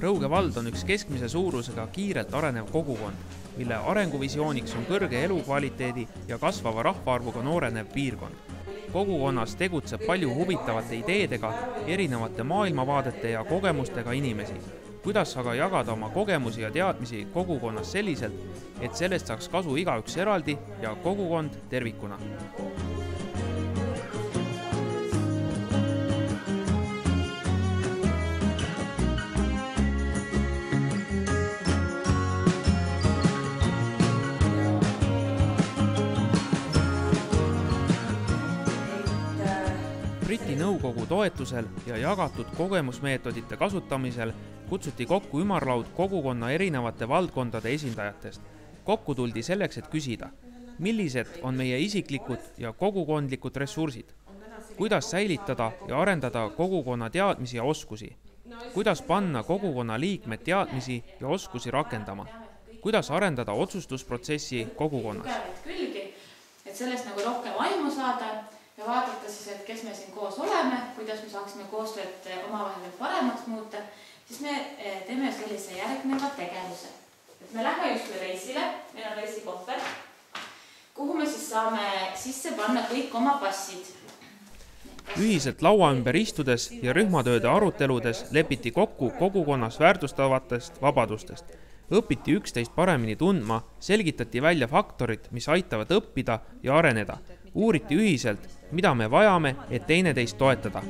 Rõuge vald on üks keskmise suurusega kiirelt arenev kogukond, mille arenguvisiooniks on kõrge elukvaliteedi ja kasvava rahvaarvuga noorenev piirkond. Kogukonnas tegutseb palju huvitavate ideedega, erinevate maailmavaadete ja kogemustega inimesi. Kuidas aga jagada oma kogemusi ja teadmisi kogukonnas selliselt, et sellest saaks kasu igaüks eraldi ja kogukond tervikuna? Briti nõukogu toetusel ja jagatud kogemusmeetodite kasutamisel kutsuti kokku ümarlaud kogukonna erinevate valdkondade esindajatest. Kokku tuldi selleks, et küsida, millised on meie isiklikud ja kogukondlikud ressursid, kuidas säilitada ja arendada kogukonna teadmisi ja oskusi, kuidas panna kogukonna liikmed teadmisi ja oskusi rakendama, kuidas arendada otsustusprotsessi kogukonnas. Et sellest nagu rohkem aimu saada ja vaadata siis, et kes me siin koos oleme, kuidas me saaksime koostööd omavahel paremaks muuta, siis me teeme sellise järgneva tegevuse. Et me lähme just reisile, meil on reisikohver, kuhu me siis saame sisse panna kõik oma passid. Ühiselt laua ümber istudes ja rühmatööde aruteludes lepiti kokku kogukonnas väärtustavatest vabadustest. Õpiti üksteist paremini tundma, selgitati välja faktorid, mis aitavad õppida ja areneda. Uuriti ühiselt, mida me vajame, et teineteist toetada.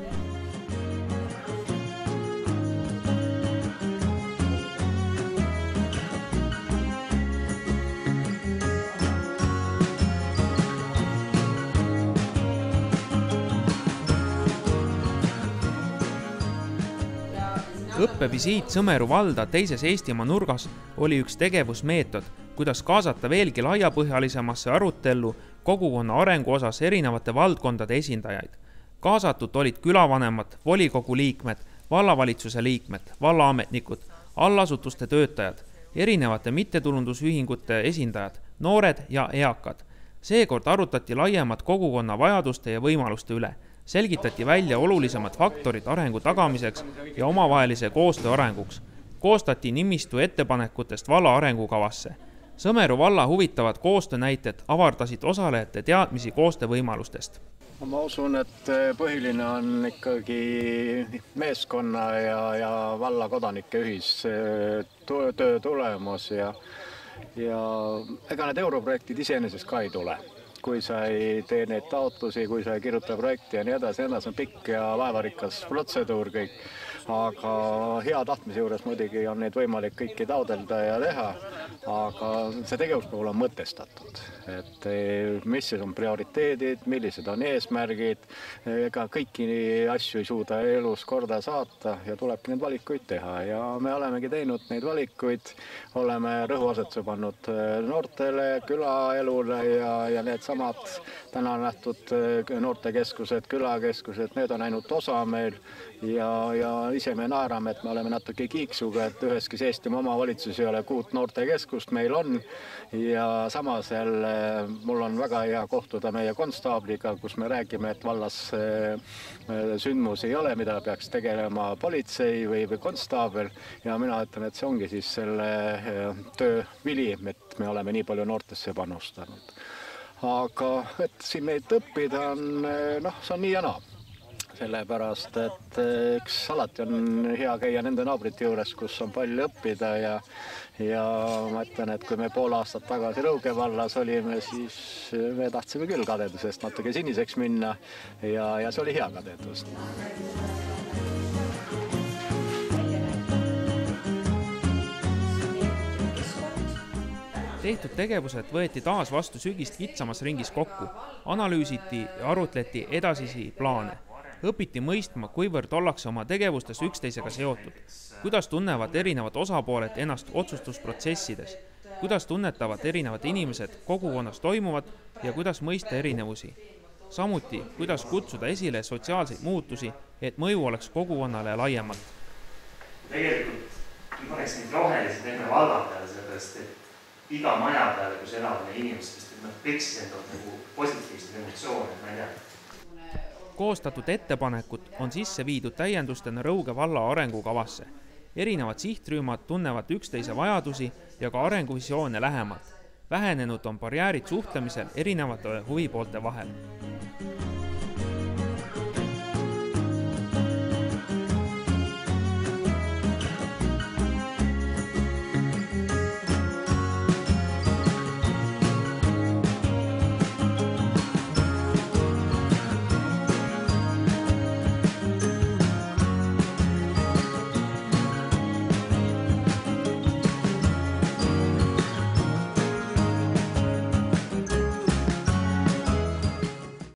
Õppevisiit Sõmeru valda teises Eestimaa nurgas oli üks tegevusmeetod, kuidas kaasata veelgi laiapõhjalisemasse arutellu kogukonna arengu osas erinevate valdkondade esindajaid. Kaasatud olid külavanemad, volikogu liikmed, vallavalitsuse liikmed, vallaametnikud, allasutuste töötajad, erinevate mittetulundusühingute esindajad, noored ja eakad. Seekord arutati laiemat kogukonna vajaduste ja võimaluste üle. Selgitati välja olulisemad faktorid arengu tagamiseks ja omavahelise koostöö arenguks. Koostati nimistu ettepanekutest valla arengukavasse. Sõmeru valla huvitavad koostöönäited avardasid osalejate teadmisi koostöövõimalustest. Ma usun, et põhiline on ikkagi meeskonna ja valla kodanike ühistöö tulemus ja ega need europrojektid iseenesest ka ei tule. Kui sa ei tee neid taotlusi, kui sa ei kirjuta projekti ja nii edasi, on pikk ja vaevarikas protseduur kõik. Aga hea tahtmise juures muidugi on neid võimalik kõiki taodelda ja teha, aga see tegevus peab olema mõtestatud. Et mis on prioriteedid, millised on eesmärgid, ega kõiki asju ei suuda elus korda saata ja tulebki neid valikuid teha. Ja me olemegi teinud neid valikuid, oleme rõhuasetuse pannud noortele, külaelule ja need samad täna nähtud noortekeskused, külakeskused, need on ainult osa meil ja ise me naerame, et me oleme natuke kiiksuga, et üheski Eestimaa omavalitsus ei ole 6 noortekeskust, meil on ja samas mul on väga hea kohtuda meie konstaabliga, kus me räägime, et vallas sündmus ei ole, mida peaks tegelema politsei või konstaabel ja mina ütlen, et see ongi siis selle töö vili, et me oleme nii palju noortesse panustanud. Aga et siin meid õppida on, see on nii ja naa. Sellepärast, et üks alati on hea käia nende naabrite juures, kus on palju õppida ja ma ütlen, et kui me pool aastat tagasi Rõuge vallas olime, siis me tahtsime küll kadedusest natuke siniseks minna ja see oli hea kadedus. Tehtud tegevused võeti taas vastu sügist kitsamas ringis kokku, analüüsiti ja arutleti edasisi plaane. Õpiti mõistma, kuivõrd ollakse oma tegevustes üksteisega seotud, kuidas tunnevad erinevad osapooled ennast otsustusprotsessides, kuidas tunnetavad erinevad inimesed kogukonnas toimuvad ja kuidas mõista erinevusi. Samuti, kuidas kutsuda esile sotsiaalseid muutusi, et mõju oleks kogukonnale laiemalt. Tegelikult ma paneks neid rohelisi teeme valda peale sellest, et iga maja peale, kus elavad meie inimestest, et nad peksid endalt nagu positiivsed emotsioonid, ma ei tea. Koostatud ettepanekud on sisse viidud täiendustena Rõuge valla arengukavasse. Erinevad sihtrühmad tunnevad üksteise vajadusi ja ka arenguvisioone lähemalt. Vähenenud on barjäärid suhtlemisel erinevate huvipoolte vahel.